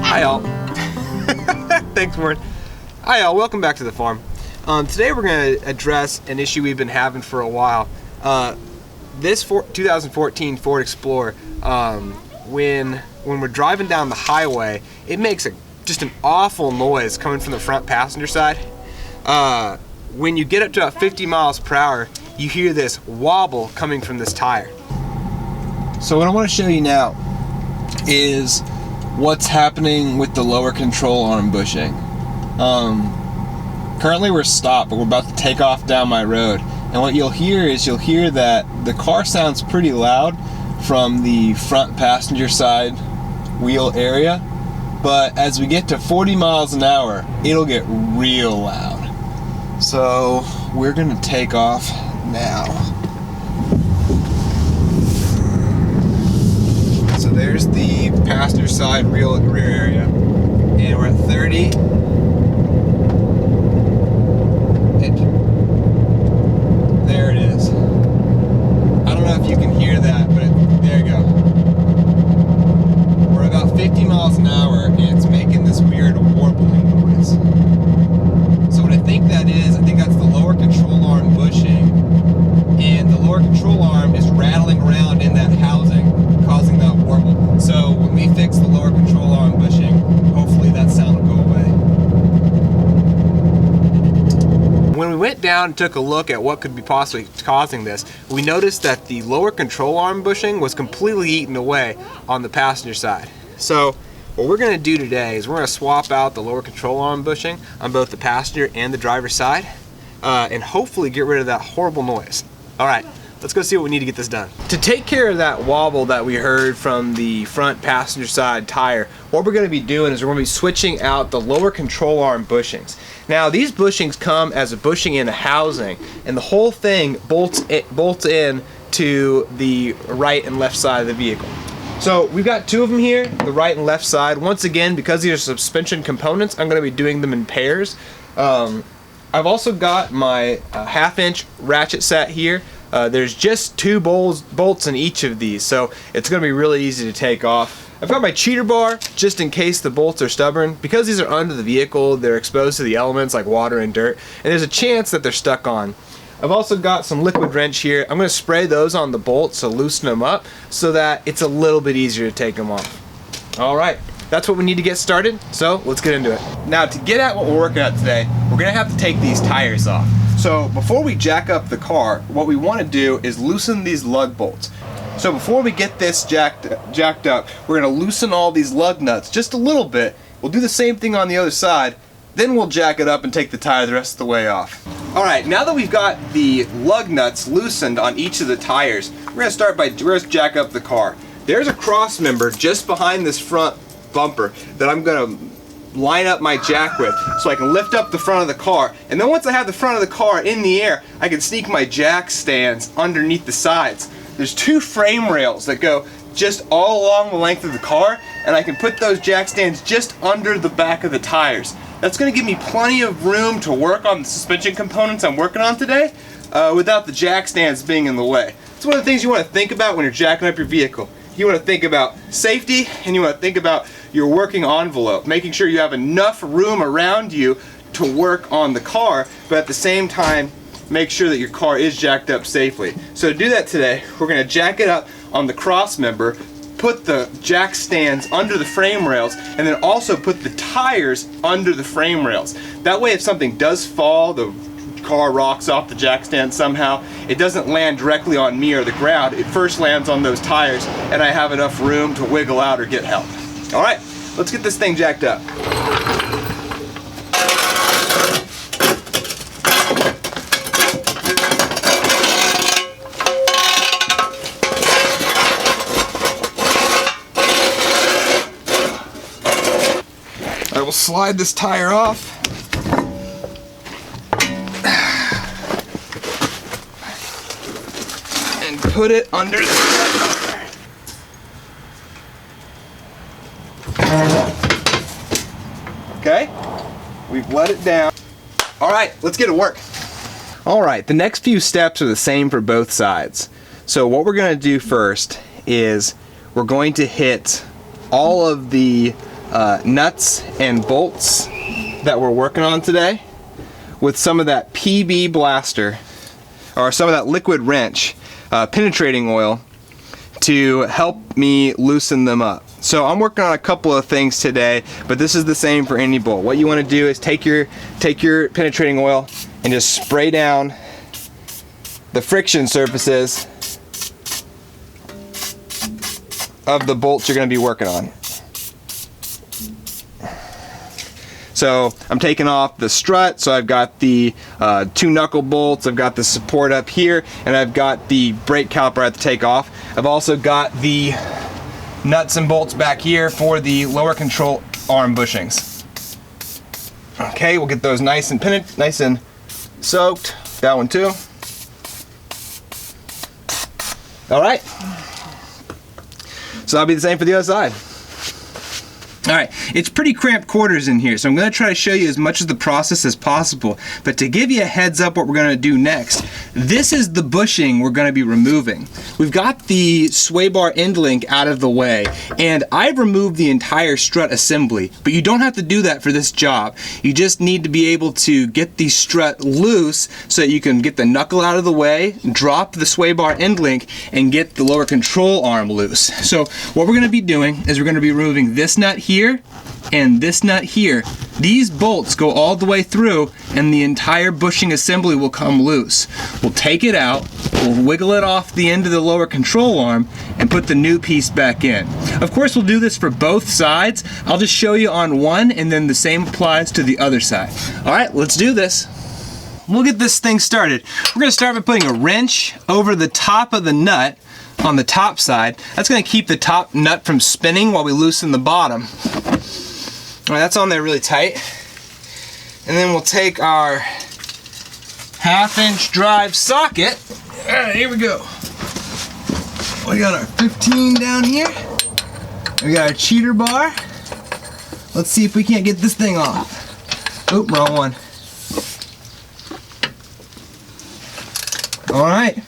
Hi all. Thanks, Warren. Hi all, welcome back to the farm. Today we're going to address an issue we've been having for a while. This 2014 Ford Explorer, when we're driving down the highway, it makes just an awful noise coming from the front passenger side. When you get up to about 50 miles per hour, you hear this wobble coming from this tire. So what I want to show you now is what's happening with the lower control arm bushing. Currently we're stopped, but we're about to take off down my road. And what you'll hear that the car sounds pretty loud from the front passenger side wheel area. But as we get to 40 miles an hour, it'll get real loud. So we're gonna take off now. So there's the passenger side rear area, and we're at 30. There it is. I don't know if you can hear that, but there you go. We're about 50 miles an hour, and it's making this weird warbling noise. So what I think that is, I think that's the lower control arm bushing, and the lower control arm is rattling around in that housing, causing that warble. So when we fix the lower control arm bushing, hopefully that sound will go away. When we went down and took a look at what could be possibly causing this, we noticed that the lower control arm bushing was completely eaten away on the passenger side. So what we're going to do today is we're going to swap out the lower control arm bushing on both the passenger and the driver's side, and hopefully get rid of that horrible noise. Alright, let's go see what we need to get this done. To take care of that wobble that we heard from the front passenger side tire, what we're going to be doing is we're going to be switching out the lower control arm bushings. Now these bushings come as a bushing in a housing, and the whole thing bolts in to the right and left side of the vehicle. So we've got two of them here, the right and left side. Once again, because these are suspension components, I'm going to be doing them in pairs. I've also got my half-inch ratchet set here. There's just two bolts in each of these, so it's going to be really easy to take off. I've got my cheater bar just in case the bolts are stubborn. Because these are under the vehicle, they're exposed to the elements like water and dirt, and there's a chance that they're stuck on. I've also got some liquid wrench here. I'm going to spray those on the bolts to loosen them up so that it's a little bit easier to take them off. Alright, that's what we need to get started, so let's get into it. Now to get at what we're working at today, we're going to have to take these tires off. So before we jack up the car, what we want to do is loosen these lug bolts. So before we get this jacked up, we're going to loosen all these lug nuts just a little bit. We'll do the same thing on the other side, then we'll jack it up and take the tire the rest of the way off. Alright, now that we've got the lug nuts loosened on each of the tires, we're going to start by jack up the car. There's a cross member just behind this front bumper that I'm going to line up my jack with so I can lift up the front of the car, and then once I have the front of the car in the air, I can sneak my jack stands underneath the sides. There's two frame rails that go just all along the length of the car, and I can put those jack stands just under the back of the tires. That's going to give me plenty of room to work on the suspension components I'm working on today without the jack stands being in the way. It's one of the things you want to think about when you're jacking up your vehicle. You want to think about safety, and you want to think about your working envelope, making sure you have enough room around you to work on the car, but at the same time make sure that your car is jacked up safely. So to do that today, we're going to jack it up on the cross member, put the jack stands under the frame rails, and then also put the tires under the frame rails. That way if something does fall, the car rocks off the jack stand somehow, it doesn't land directly on me or the ground. It first lands on those tires, and I have enough room to wiggle out or get help. Alright, let's get this thing jacked up. I will slide this tire off. And put it under the Okay, we've let it down. Alright, let's get to work. Alright, the next few steps are the same for both sides. So what we're going to do first is we're going to hit all of the nuts and bolts that we're working on today with some of that PB blaster, or some of that liquid wrench penetrating oil, to help me loosen them up. So I'm working on a couple of things today, but this is the same for any bolt. What you want to do is take your penetrating oil and just spray down the friction surfaces of the bolts you're going to be working on. So I'm taking off the strut, so I've got the 2 knuckle bolts, I've got the support up here, and I've got the brake caliper I have to take off. I've also got the nuts and bolts back here for the lower control arm bushings. Okay, we'll get those nice and soaked. That one too. All right. So that'll be the same for the other side. Alright, it's pretty cramped quarters in here, so I'm going to try to show you as much of the process as possible. But to give you a heads up what we're going to do next, this is the bushing we're going to be removing. We've got the sway bar end link out of the way, and I've removed the entire strut assembly, but you don't have to do that for this job. You just need to be able to get the strut loose so that you can get the knuckle out of the way, drop the sway bar end link, and get the lower control arm loose. So what we're going to be doing is we're going to be removing this nut here and this nut here. These bolts go all the way through and the entire bushing assembly will come loose. We'll take it out, we'll wiggle it off the end of the lower control arm and put the new piece back in. Of course, we'll do this for both sides. I'll just show you on one and then the same applies to the other side. All right, let's do this. We'll get this thing started. We're going to start by putting a wrench over the top of the nut on the top side. That's going to keep the top nut from spinning while we loosen the bottom. Alright, that's on there really tight. And then we'll take our 1/2-inch drive socket. Alright, here we go. We got our 15 down here. We got our cheater bar. Let's see if we can't get this thing off. Oop, wrong one. Alright.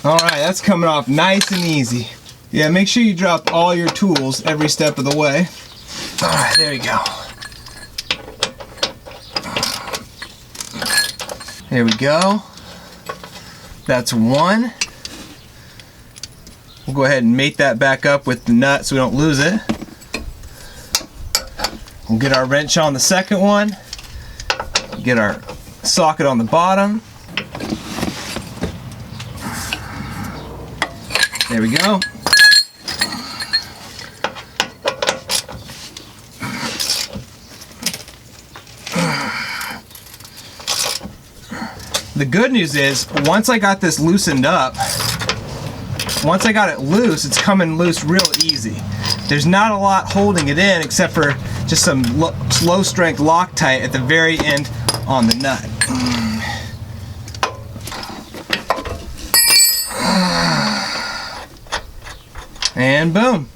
Alright, that's coming off nice and easy. Yeah, make sure you drop all your tools every step of the way. Alright, there you go. There we go. That's one. We'll go ahead and mate that back up with the nut so we don't lose it. We'll get our wrench on the second one. Get our socket on the bottom. There we go. The good news is, once I got this loosened up, once I got it loose, it's coming loose real easy. There's not a lot holding it in except for just some low strength Loctite at the very end on the nut. And boom,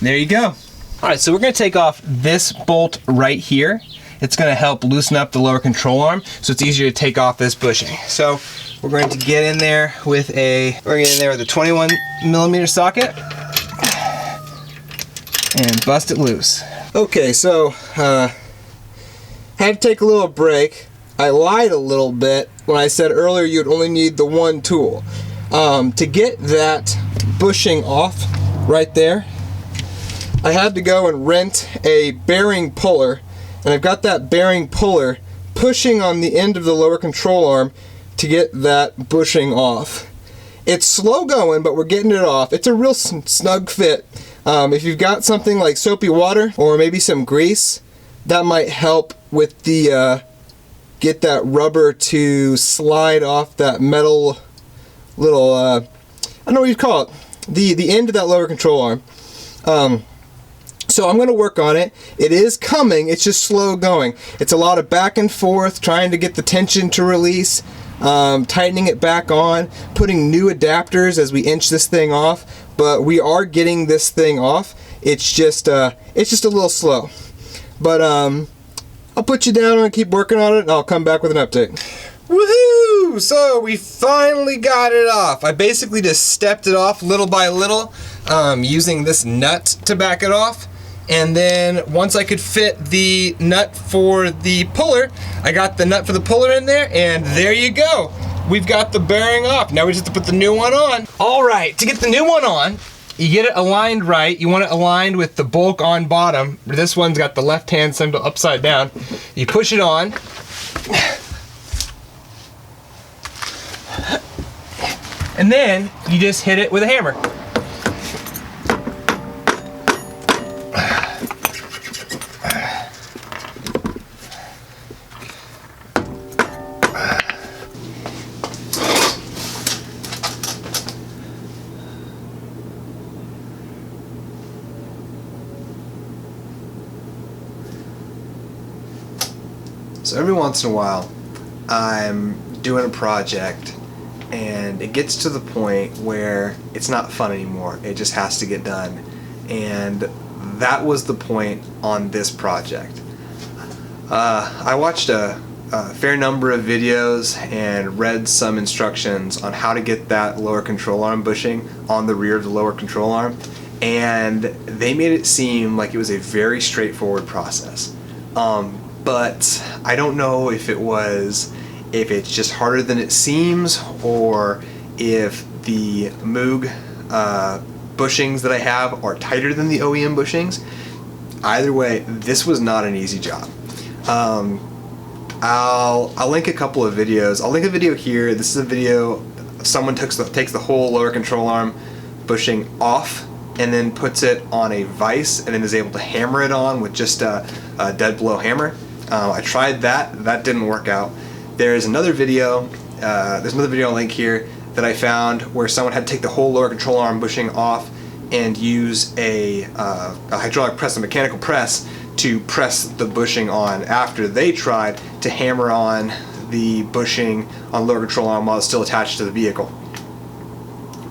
there you go. All right, so we're gonna take off this bolt right here. It's gonna help loosen up the lower control arm, so it's easier to take off this bushing. So we're going to get in there with a 21mm socket and bust it loose. Okay, so had to take a little break. I lied a little bit when I said earlier you'd only need the one tool. To get that bushing off right there, I had to go and rent a bearing puller, and I've got that bearing puller pushing on the end of the lower control arm to get that bushing off. It's slow going, but we're getting it off. It's a real snug fit. If you've got something like soapy water or maybe some grease, that might help with the get that rubber to slide off that metal little I don't know what you'd call it, the end of that lower control arm. So I'm going to work on it. It is coming, it's just slow going. It's a lot of back and forth, trying to get the tension to release, tightening it back on, putting new adapters as we inch this thing off, but we are getting this thing off. It's just a little slow. But I'll put you down and keep working on it, and I'll come back with an update. Woohoo! Woo! So we finally got it off. I basically just stepped it off little by little, using this nut to back it off. And then once I could fit the nut for the puller, I got the nut for the puller in there, and there you go. We've got the bearing off. Now we just have to put the new one on. All right, to get the new one on, you get it aligned right. You want it aligned with the bulk on bottom. This one's got the left-hand symbol upside down. You push it on. And then you just hit it with a hammer. So every once in a while, I'm doing a project and it gets to the point where it's not fun anymore. It just has to get done. And that was the point on this project. I watched a fair number of videos and read some instructions on how to get that lower control arm bushing on the rear of the lower control arm, and they made it seem like it was a very straightforward process. But I don't know if it's just harder than it seems, or if the Moog bushings that I have are tighter than the OEM bushings. Either way, this was not an easy job. I'll link a couple of videos. I'll link a video here. This is a video someone takes the whole lower control arm bushing off and then puts it on a vise and then is able to hammer it on with just a dead blow hammer. I tried that. That didn't work out. There's another video I'll link here that I found where someone had to take the whole lower control arm bushing off and use a hydraulic press, a mechanical press, to press the bushing on after they tried to hammer on the bushing on lower control arm while it's still attached to the vehicle.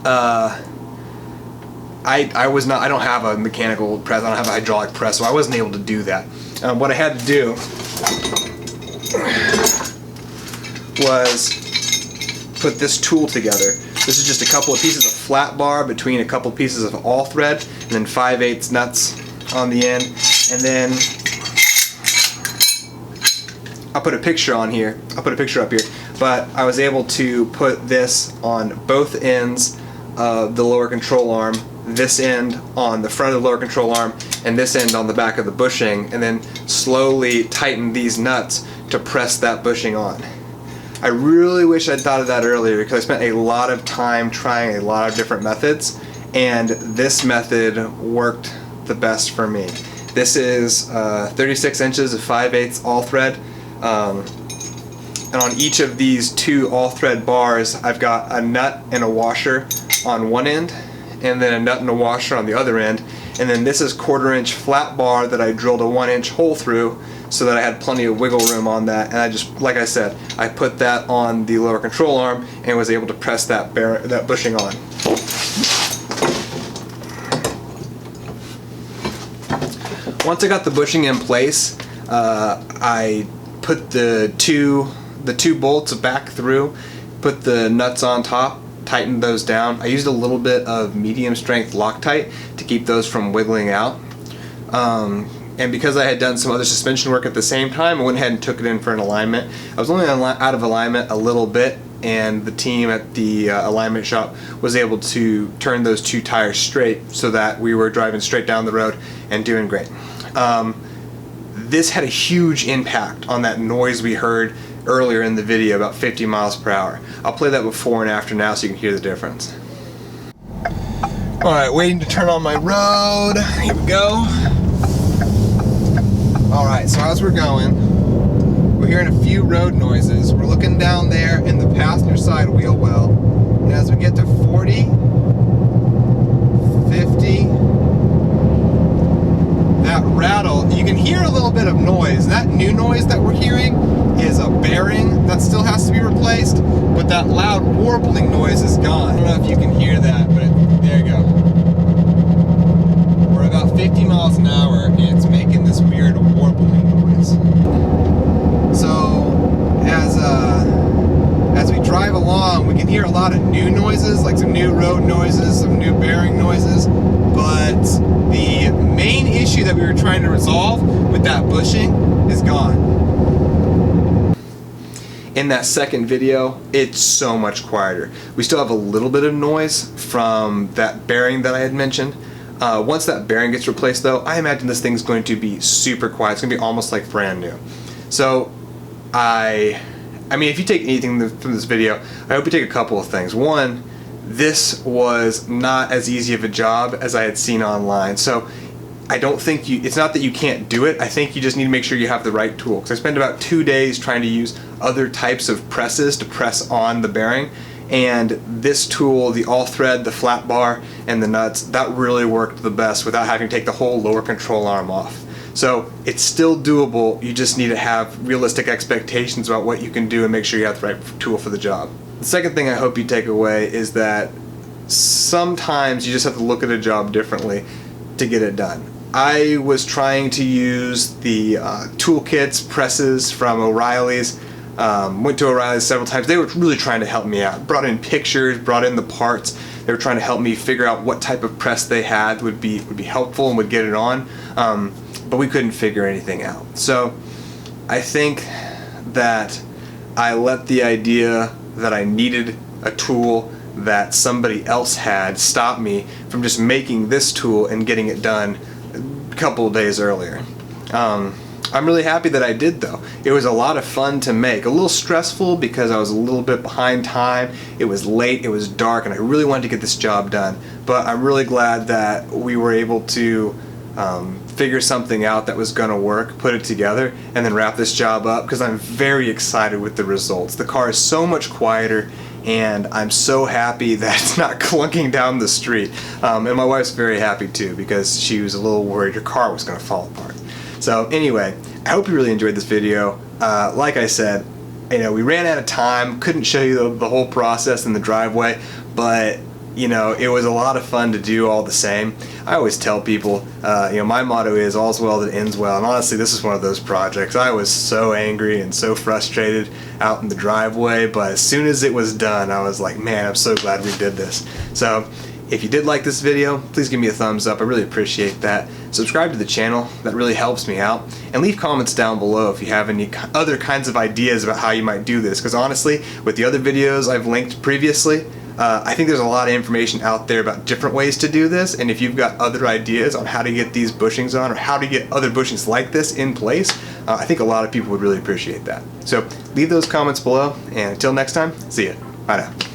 I don't have a mechanical press, I don't have a hydraulic press, so I wasn't able to do that. What I had to do was put this tool together. This is just a couple of pieces of flat bar between a couple pieces of all thread, and then 5/8 nuts on the end. And then I'll put a picture on here. I'll put a picture up here. But I was able to put this on both ends of the lower control arm, this end on the front of the lower control arm, and this end on the back of the bushing, and then slowly tighten these nuts to press that bushing on. I really wish I'd thought of that earlier, because I spent a lot of time trying a lot of different methods, and this method worked the best for me. This is 36 inches of 5/8 all thread, and on each of these two all thread bars I've got a nut and a washer on one end, and then a nut and a washer on the other end, and then this is 1/4 inch flat bar that I drilled a 1-inch hole through so that I had plenty of wiggle room on that. And I just, like I said, I put that on the lower control arm and was able to press that bushing on. Once I got the bushing in place, I put the two bolts back through, put the nuts on top, tightened those down. I used a little bit of medium strength Loctite to keep those from wiggling out. And because I had done some other suspension work at the same time, I went ahead and took it in for an alignment. I was only out of alignment a little bit, and the team at the alignment shop was able to turn those two tires straight so that we were driving straight down the road and doing great. This had a huge impact on that noise we heard earlier in the video, about 50 miles per hour. I'll play that before and after now so you can hear the difference. Alright, waiting to turn on my road. Here we go. Alright, so as we're going, we're hearing a few road noises. We're looking down there in the passenger side wheel well, and as we get to 40, 50, that rattle, you can hear a little bit of noise. That new noise that we're hearing is a bearing that still has to be replaced, but that loud warbling noise is gone. I don't know if you can hear that, but there you go. We're about 50 miles an hour and it's making this weird warbling noise. So as we drive along, we can hear a lot of new noises, like some new road noises, some new bearing noises, but the main issue that we were trying to resolve with that bushing is gone. In that second video, it's so much quieter. We still have a little bit of noise from that bearing that I had mentioned. Once that bearing gets replaced though, I imagine this thing's going to be super quiet. It's going to be almost like brand new. So I mean, if you take anything from this video, I hope you take a couple of things. One, this was not as easy of a job as I had seen online. So I don't think it's not that you can't do it, I think you just need to make sure you have the right tool. Because I spent about 2 days trying to use other types of presses to press on the bearing, and this tool, the all thread, the flat bar, and the nuts, that really worked the best without having to take the whole lower control arm off. So it's still doable, you just need to have realistic expectations about what you can do and make sure you have the right tool for the job. The second thing I hope you take away is that sometimes you just have to look at a job differently to get it done. I was trying to use the toolkits, presses from O'Reilly's. Went to O'Reilly's several times. They were really trying to help me out. Brought in pictures, brought in the parts. They were trying to help me figure out what type of press they had would be helpful and would get it on. But we couldn't figure anything out. So I think that I let the idea that I needed a tool that somebody else had stop me from just making this tool and getting it done a couple of days earlier. I'm really happy that I did though. It was a lot of fun to make. A little stressful because I was a little bit behind time. It was late, it was dark, and I really wanted to get this job done. But I'm really glad that we were able to figure something out that was gonna work, put it together, and then wrap this job up because I'm very excited with the results. The car is so much quieter, and I'm so happy that it's not clunking down the street. And my wife's very happy too because she was a little worried her car was gonna fall apart. So anyway, I hope you really enjoyed this video. Like I said, we ran out of time, couldn't show you the whole process in the driveway, but it was a lot of fun to do all the same. I always tell people, my motto is all's well that ends well, and honestly this is one of those projects. I was so angry and so frustrated out in the driveway, but as soon as it was done, I was like, man, I'm so glad we did this. So if you did like this video, please give me a thumbs up. I really appreciate that. Subscribe to the channel, that really helps me out. And leave comments down below if you have any other kinds of ideas about how you might do this. Because honestly, with the other videos I've linked previously, I think there's a lot of information out there about different ways to do this. And if you've got other ideas on how to get these bushings on or how to get other bushings like this in place, I think a lot of people would really appreciate that. So leave those comments below, and until next time, see ya. Bye now.